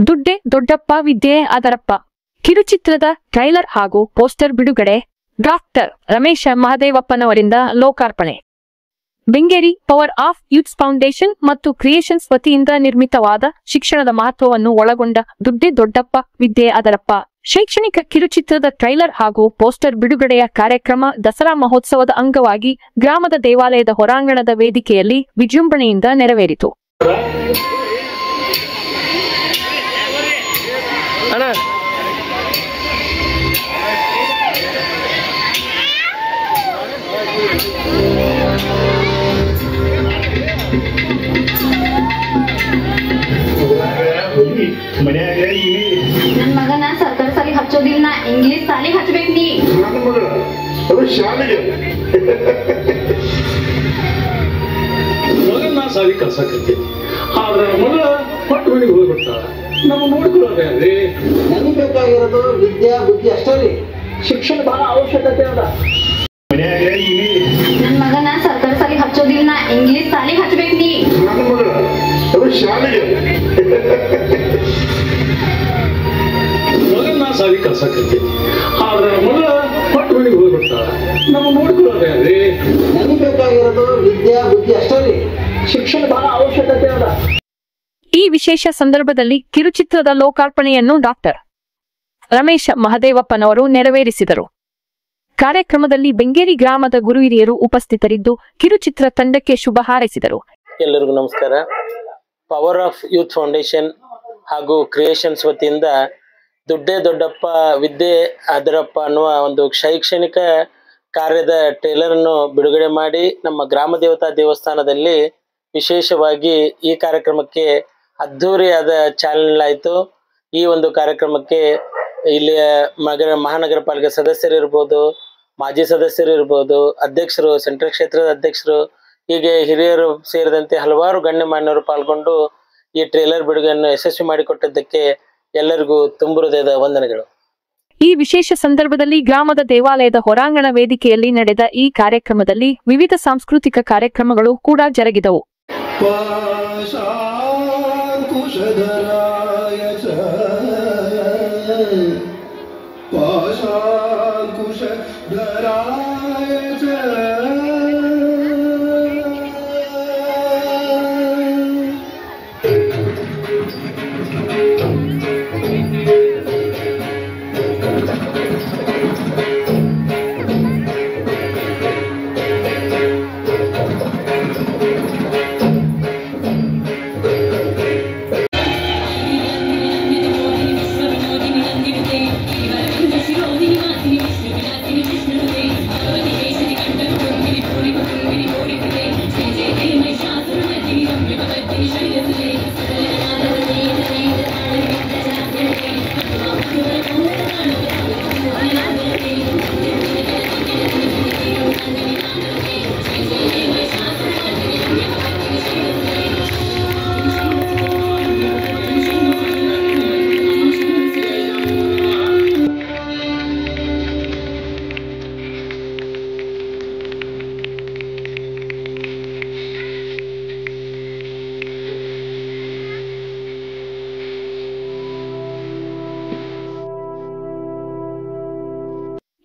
ದುಡ್ಡೆ ದೊಡ್ಡಪ್ಪ ವಿದ್ಯೆ ಅದರಪ್ಪ ಕಿರುಚಿತ್ರದ ಟ್ರೈಲರ್ ಹಾಗೂ ಪೋಸ್ಟರ್ ಬಿಡುಗಡೆ. ಡಾಕ್ಟರ್ ರಮೇಶ ಮಹದೇವಪ್ಪನವರಿಂದ ಲೋಕಾರ್ಪಣೆ. Bengeri power of youths foundation ಮತ್ತು ಕ್ರಿಯೇಷನ್ಸ್ ವತಿಯಿಂದ ನಿರ್ಮಿತವಾದ ಶಿಕ್ಷಣದ ಮಹತ್ವವನ್ನು ಒಳಗೊಂಡ ದುಡ್ಡೆ ದೊಡ್ಡಪ್ಪ ವಿದ್ಯೆ ಅದರಪ್ಪ ಶೈಕ್ಷಣಿಕ ಕಿರುಚಿತ್ರದ ಟ್ರೈಲರ್ ಹಾಗೂ ಪೋಸ್ಟರ್ ಬಿಡುಗಡೆಯ ಕಾರ್ಯಕ್ರಮ ದಸರಾ ಮಹೋತ್ಸವದ ಅಂಗವಾಗಿ ಗ್ರಾಮದ ದೇವಾಲಯದ ಹೊರಾಂಗಣದ ವೇದಿಕೆಯಲ್ಲಿ ವಿಜೃಂಭಣೆಯಿಂದ ನೆರವೇರಿತು. ನನ್ನ ಮಗನ ಸರ್ಕಾರಿ ಸಾಲಿಗೆ ಹಚ್ಚೋದಿಲ್ಲ, ಇಂಗ್ಲಿಷ್ ಸಾಲಿಗೆ ಹಚ್ಚಬೇಕು. ನೀ ನನ್ನ ಮಗಳ ಅದು ಶಾಲೆಗೆ ಮಗನ ಸಾಲಿ ಕಲ್ಸಕತ್ತಿ, ಆದ್ರೆ ಮಗಳ ಪಟ್ಟು ಮನೆಗೆ ಹೋಗ್ಬಿಡ್ತಾಳ. ನಮ್ಮ ನೋಡ್ಕೊಳ್ಳೋದೇ ನನಗೆ ಬೇಕಾಗಿರೋದು ವಿದ್ಯಾ ಬುದ್ಧಿ ಅಷ್ಟೇ ರೀ. ಶಿಕ್ಷಣ ಬಹಳ ಅವಶ್ಯಕತೆ ಅದ. ನನ್ನ ಮಗನ ಸರ್ಕಾರಿ ಸಾಲಿಗೆ ಹಚ್ಚೋದಿಲ್ಲ, ಇಂಗ್ಲಿಷ್ ಸಾಲಿಗೆ ಹಚ್ಚಬೇಕು. ನೀ ನನ್ನ ಮಗಳ ಅದು ಶಾಲೆಗೆ ಮಗನ ಸಾಲಿ ಕಲ್ಸಕತ್ತಿ, ಆದ್ರೆ ಮಗಳ ಪಟ್ಟು ಮನೆಗೆ ಹೋಗ್ಬಿಡ್ತಾಳ. ನಮ್ಮ ನೋಡ್ಕೊಳ್ಳೋದೇ ನನಗೆ ಬೇಕಾಗಿರೋದು ವಿದ್ಯಾ ಬುದ್ಧಿ ಅಷ್ಟೇ ರೀ. ಶಿಕ್ಷಣ ಬಹಳ ಅವಶ್ಯಕತೆ ಅದ. ಈ ವಿಶೇಷ ಸಂದರ್ಭದಲ್ಲಿ ಕಿರುಚಿತ್ರದ ಲೋಕಾರ್ಪಣೆಯನ್ನು ಡಾಕ್ಟರ್ ರಮೇಶ ಮಹದೇವಪ್ಪನವರು ನೆರವೇರಿಸಿದರು. ಕಾರ್ಯಕ್ರಮದಲ್ಲಿ ಬೆಂಗೇರಿ ಗ್ರಾಮದ ಗುರು ಹಿರಿಯರು ಉಪಸ್ಥಿತರಿದ್ದು ಕಿರುಚಿತ್ರ ತಂಡಕ್ಕೆ ಶುಭ ಹಾರೈಸಿದರು. ಎಲ್ಲರಿಗೂ ನಮಸ್ಕಾರ. ಪವರ್ ಆಫ್ ಯೂತ್ ಫೌಂಡೇಶನ್ ಹಾಗೂ ಕ್ರಿಯೇಷನ್ಸ್ ವತಿಯಿಂದ ದುಡ್ಡೆ ದೊಡ್ಡಪ್ಪ ವಿದ್ಯೆ ಅದರಪ್ಪ ಅನ್ನುವ ಒಂದು ಶೈಕ್ಷಣಿಕ ಕಾರ್ಯದ ಟ್ರೇಲರನ್ನು ಬಿಡುಗಡೆ ಮಾಡಿ ನಮ್ಮ ಗ್ರಾಮ ದೇವತಾ ದೇವಸ್ಥಾನದಲ್ಲಿ ವಿಶೇಷವಾಗಿ ಈ ಕಾರ್ಯಕ್ರಮಕ್ಕೆ ಅದ್ಧೂರಿಯಾದ ಚಾಲನೆಯಾಯಿತು. ಈ ಒಂದು ಕಾರ್ಯಕ್ರಮಕ್ಕೆ ಇಲ್ಲಿಯ ಮಹಾನಗರ ಪಾಲಿಕೆ ಸದಸ್ಯರಿರ್ಬೋದು, ಮಾಜಿ ಸದಸ್ಯರು ಇರ್ಬೋದು, ಅಧ್ಯಕ್ಷರು, ಸೆಂಟ್ರಲ್ ಕ್ಷೇತ್ರದ ಅಧ್ಯಕ್ಷರು, ಹೀಗೆ ಹಿರಿಯರು ಸೇರಿದಂತೆ ಹಲವಾರು ಗಣ್ಯಮಾನ್ಯರು ಪಾಲ್ಗೊಂಡು ಈ ಟ್ರೇಲರ್ ಬಿಡುಗಡೆಯನ್ನು ಯಶಸ್ವಿ ಮಾಡಿಕೊಟ್ಟಿದ್ದಕ್ಕೆ ಎಲ್ಲರಿಗೂ ತುಂಬು ಹೃದಯದ ವಂದನೆಗಳು. ಈ ವಿಶೇಷ ಸಂದರ್ಭದಲ್ಲಿ ಗ್ರಾಮದ ದೇವಾಲಯದ ಹೊರಾಂಗಣ ವೇದಿಕೆಯಲ್ಲಿ ನಡೆದ ಈ ಕಾರ್ಯಕ್ರಮದಲ್ಲಿ ವಿವಿಧ ಸಾಂಸ್ಕೃತಿಕ ಕಾರ್ಯಕ್ರಮಗಳು ಕೂಡ ಜರುಗಿದವು.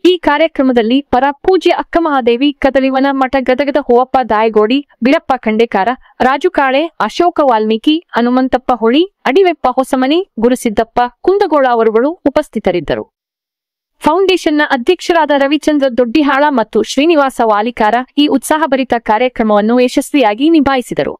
ಈ ಕಾರ್ಯಕ್ರಮದಲ್ಲಿ ಪರ ಪೂಜ್ಯ ಅಕ್ಕಮಹಾದೇವಿ ಕದಲಿವನ ಮಠ ಗದಗದ ಹೋವಪ್ಪ ದಾಯಗೋಡಿ, ಬಿರಪ್ಪ ಖಂಡೇಕಾರ, ರಾಜು ಕಾಳೆ, ಅಶೋಕ ವಾಲ್ಮೀಕಿ, ಹನುಮಂತಪ್ಪ ಹೊಳಿ, ಅಡಿವೆಪ್ಪ ಹೊಸಮನಿ, ಗುರುಸಿದ್ದಪ್ಪ ಕುಂದಗೋಳ ಅವರುಗಳು ಉಪಸ್ಥಿತರಿದ್ದರು. ಫೌಂಡೇಶನ್ನ ಅಧ್ಯಕ್ಷರಾದ ರವಿಚಂದ್ರ ದೊಡ್ಡಿಹಾಳ ಮತ್ತು ಶ್ರೀನಿವಾಸ ವಾಲಿಕಾರ ಈ ಉತ್ಸಾಹಭರಿತ ಕಾರ್ಯಕ್ರಮವನ್ನು ಯಶಸ್ವಿಯಾಗಿ ನಿಭಾಯಿಸಿದರು.